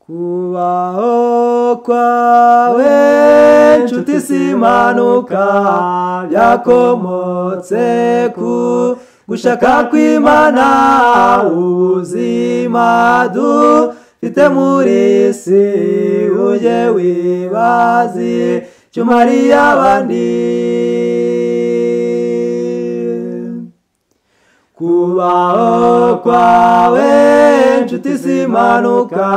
kubaho kwawe nshuti si impanuka byakomotse ku gushaka kw'Imana ubuzima dufite muri isi ujye wibaze icyo umariye abandi kubaho kwawe nshuti si impanuka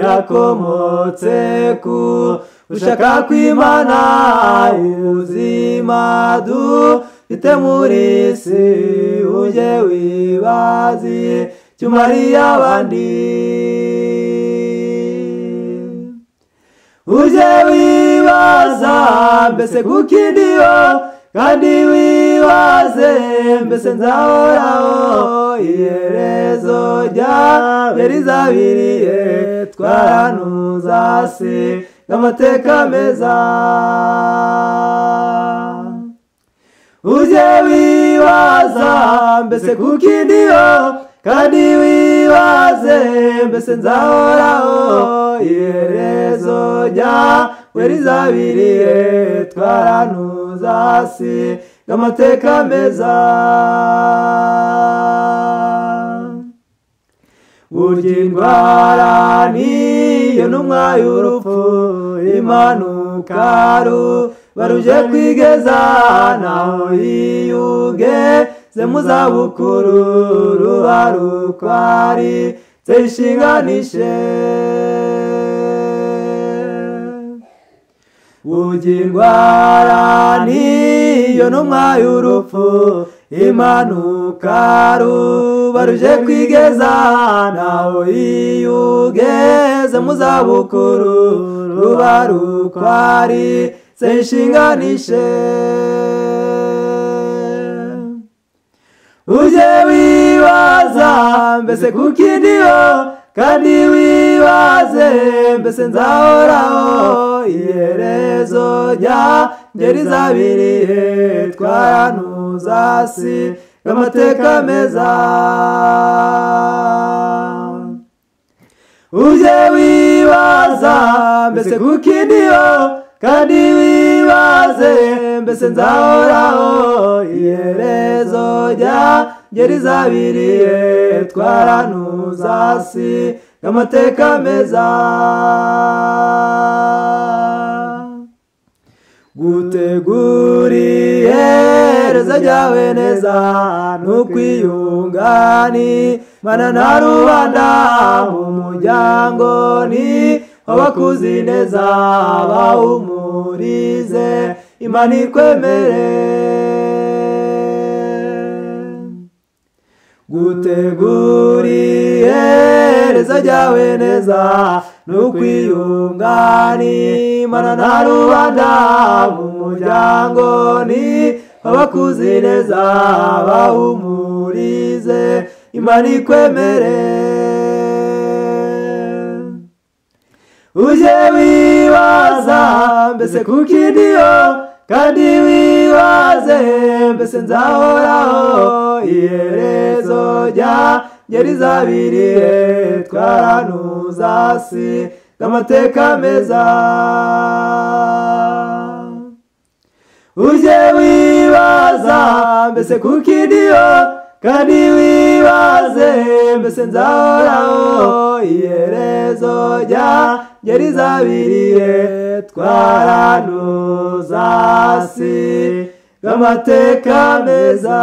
yakomotse ku gushaka kw'Imana ubuzima dufite muri isi ujye wibaze icyo umariye abandi ujye wibaza mbese kuko indiho kandi wibaze mbese nzahoraho iherezo ryawe rizabiriye twaranuzasiga amateka meza ujye wibaza mbese kuko indiho kandi wibaze mbese nzahoraho iherezo ryawe rizabiriye twaranuzasiga amateka meza burya indwara niyo ntumwa y'urupfu impanuka baruje kwigeza naho yiyugeze mu zabukuru ruba rukwari zishinganishe burya indwara niyo ntumwa y'urupfu impanuka baruje kwigeza naho yiyugeze mu zabukuru ruba rukwari zishinganishe ujye wibaza mbese kuko indiho kandi wibaze mbese nzahoraho iherezo ryanjye rizabiriye twaranuzasiga amateka meza ujye wibaza mbese kuko indiho kandi wibaze mbese nzahoraho iherezo ryanjye rizabiriye twaranuzasiga amateka meza gutegura iherezo ryawe neza n'ukwiyunganira na rubanda mu muryango ni abakuzi neza bahumurize Imana ikwemere gutegura iherezo ryawe neza n'ukwiyunganira na rubanda mu muryango ni abakuzi neza bahumurize Imana ikwemere ujye wibaza mbese kuko indiho kandi wibaze mbese nzahoraho iherezo ryanjye rizabiriye twaranuzasiga amateka meza ujye wibaza mbese kuko indiho kandi wibaze mbese nzahoraho iherezo ryanjye rizabiriye twaranuzasiga amateka meza